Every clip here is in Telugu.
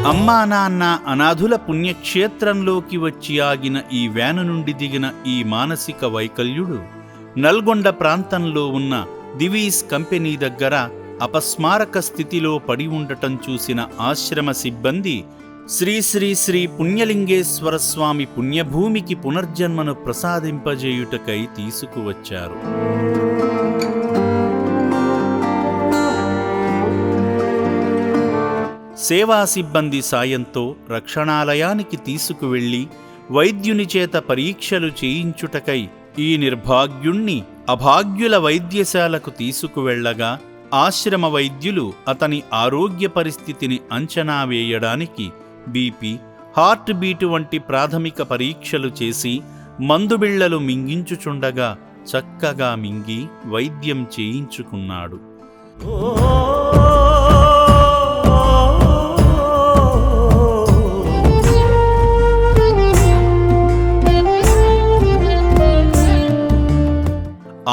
అమ్మా నాన్న అనాథుల పుణ్యక్షేత్రంలోకి వచ్చి ఆగిన ఈ వ్యాను నుండి దిగిన ఈ మానసిక వైకల్యుడు నల్గొండ ప్రాంతంలో ఉన్న దివీస్ కంపెనీ దగ్గర అపస్మారక స్థితిలో పడి ఉండటం చూసిన ఆశ్రమ సిబ్బంది శ్రీ శ్రీ శ్రీ పుణ్యలింగేశ్వర స్వామి పుణ్యభూమికి పునర్జన్మను ప్రసాదింపజేయుటకై తీసుకువచ్చారు. సేవా సిబ్బంది సాయంతో రక్షణాలయానికి తీసుకువెళ్లి వైద్యుని చేత పరీక్షలు చేయించుటకై ఈ నిర్భాగ్యుణ్ణి అభాగ్యుల వైద్యశాలకు తీసుకువెళ్లగా ఆశ్రమ వైద్యులు అతని ఆరోగ్య పరిస్థితిని అంచనా వేయడానికి బీపీ, హార్ట్ బీటు వంటి ప్రాథమిక పరీక్షలు చేసి మందుబిళ్లలు మింగించుచుండగా చక్కగా మింగి వైద్యం చేయించుకున్నాడు.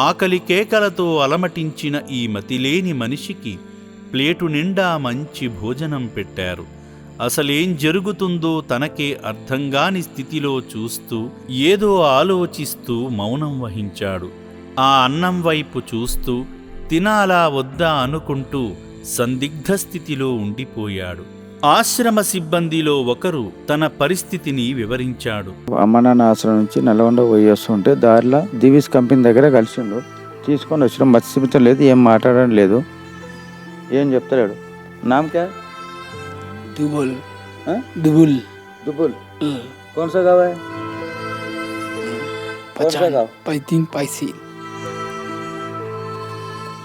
ఆకలి కేకలతో అలమటించిన ఈ మతిలేని మనిషికి ప్లేటు నిండా మంచి భోజనం పెట్టారు. అసలేం జరుగుతుందో తనకే అర్థంగాని స్థితిలో చూస్తూ ఏదో ఆలోచిస్తూ మౌనం వహించాడు. ఆ అన్నం వైపు చూస్తూ తినాలా వద్దా అనుకుంటూ సందిగ్ధ స్థితిలో ఉండిపోయాడు. ఆశ్రమ సిబ్బందిలో ఒకరు తన పరిస్థితిని వివరించాడు. అమ్మ నాన్న ఆశ్రమం నుంచి నల్గొండ పోయి వస్తుంటే దారిలో దివీస్ కంపెనీ దగ్గర కలిసిండు. తీసుకొని వచ్చిన మత్స్యమితం లేదు, ఏం మాట్లాడడం లేదు, ఏం చెప్తాడు. నామ్ క్యా? दुबुल दुबुल दुबुल कौन सा गाँव है? कौन सा गाँव? पैसी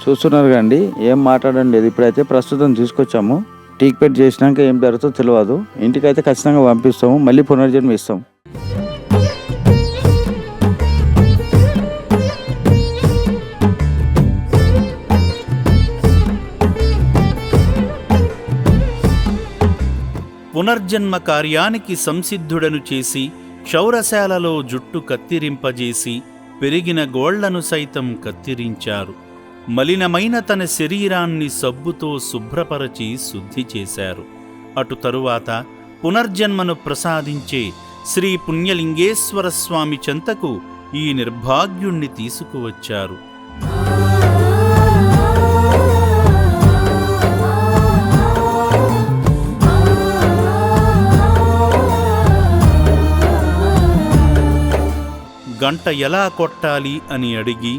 చూస్తున్నారు కండి, ఏం మాట్లాడడం లేదు. ఇప్పుడైతే ప్రస్తుతం తీసుకొచ్చాము. ట్రీట్మెంట్ చేసినాక ఏం జరుగుతుందో తెలియదు. ఇంటికైతే ఖచ్చితంగా పంపిస్తాము, మళ్ళీ పునర్జన్మ ఇస్తాం. పునర్జన్మ కార్యానికి సంసిద్ధుడను చేసి క్షౌరశాలలో జుట్టు కత్తిరింపజేసి పెరిగిన గోళ్లను సైతం కత్తిరించారు. మలినమైన తన శరీరాన్ని సబ్బుతో శుభ్రపరచి శుద్ధి చేశారు. అటు తరువాత పునర్జన్మను ప్రసాదించే శ్రీ పుణ్యలింగేశ్వర స్వామి చెంతకు ఈ నిర్భాగ్యుణ్ణి తీసుకువచ్చారు. గంట ఎలా కొట్టాలి అని అడిగి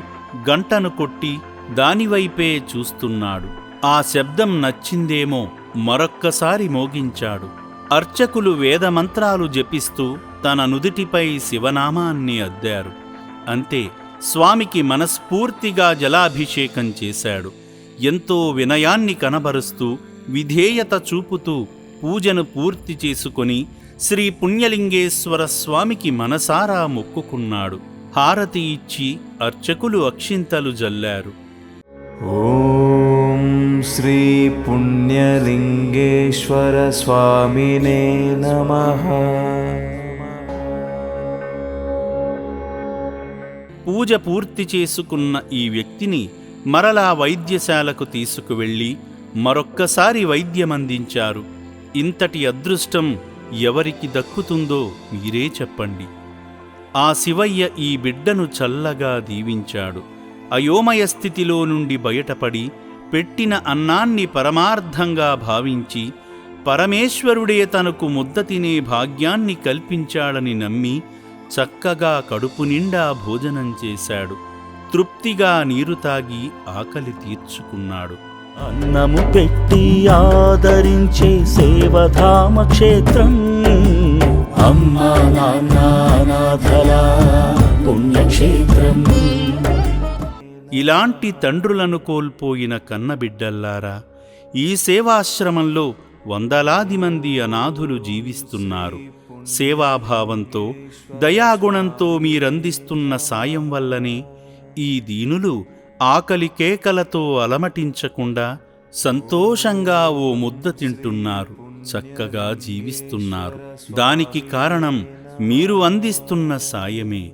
గంటను కొట్టి దానివైపే చూస్తున్నాడు. ఆ శబ్దం నచ్చిందేమో మరొక్కసారి మోగించాడు. అర్చకులు వేదమంత్రాలు జపిస్తూ తన నుదిటిపై శివనామాన్ని అద్దారు. అంతే, స్వామికి మనస్ఫూర్తిగా జలాభిషేకం చేశాడు. ఎంతో వినయాన్ని కనబరుస్తూ విధేయత చూపుతూ పూజను పూర్తి చేసుకొని శ్రీ పుణ్యలింగేశ్వర స్వామికి మనసారా మొక్కుకున్నాడు. హారతి ఇచ్చి అర్చకులు అక్షింతలు జల్లారు. ఓం శ్రీ పుణ్యలింగేశ్వర స్వామినే నమః. పూజ పూర్తి చేసుకున్న ఈ వ్యక్తిని మరలా వైద్యశాలకు తీసుకువెళ్లి మరొక్కసారి వైద్యమందించారు. ఇంతటి అదృష్టం ఎవరికి దక్కుతుందో మీరే చెప్పండి. ఆ శివయ్య ఈ బిడ్డను చల్లగా దీవించాడు. అయోమయ స్థితిలో నుండి బయటపడి పెట్టిన అన్నాన్ని పరమార్థంగా భావించి పరమేశ్వరుడే తనకు ముద్ద తినే భాగ్యాన్ని కల్పించాడని నమ్మి చక్కగా కడుపు నిండా భోజనం చేశాడు. తృప్తిగా నీరు తాగి ఆకలి తీర్చుకున్నాడు. అన్నము పెట్టి ఆదరించే సేవధామ క్షేత్రం అమ్మా నాన్న అనాథల పుణ్యక్షేత్రం. ఇలాంటి తండ్రులను కోల్పోయిన కన్నబిడ్డల్లారా, ఈ సేవాశ్రమంలో వందలాది మంది అనాథులు జీవిస్తున్నారు. సేవాభావంతో దయాగుణంతో మీరందిస్తున్న సాయం వల్లనే ఈ దీనులు ఆకలి కేకలతో అలమటించకుండా సంతోషంగా ఓ ముద్ద తింటున్నారు, చక్కగా జీవిస్తున్నారు. దానికి కారణం మీరు అందిస్తున్న సాయమే.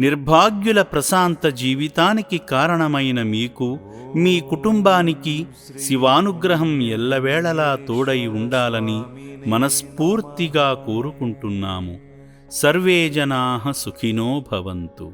నిర్భాగ్యుల ప్రశాంత జీవితానికి కారణమైన మీకు, మీ కుటుంబానికి శివానుగ్రహం ఎల్లవేళలా తోడై ఉండాలని మనస్ఫూర్తిగా కోరుకుంటున్నాము. సర్వే జనాః సుఖినో భవంతు.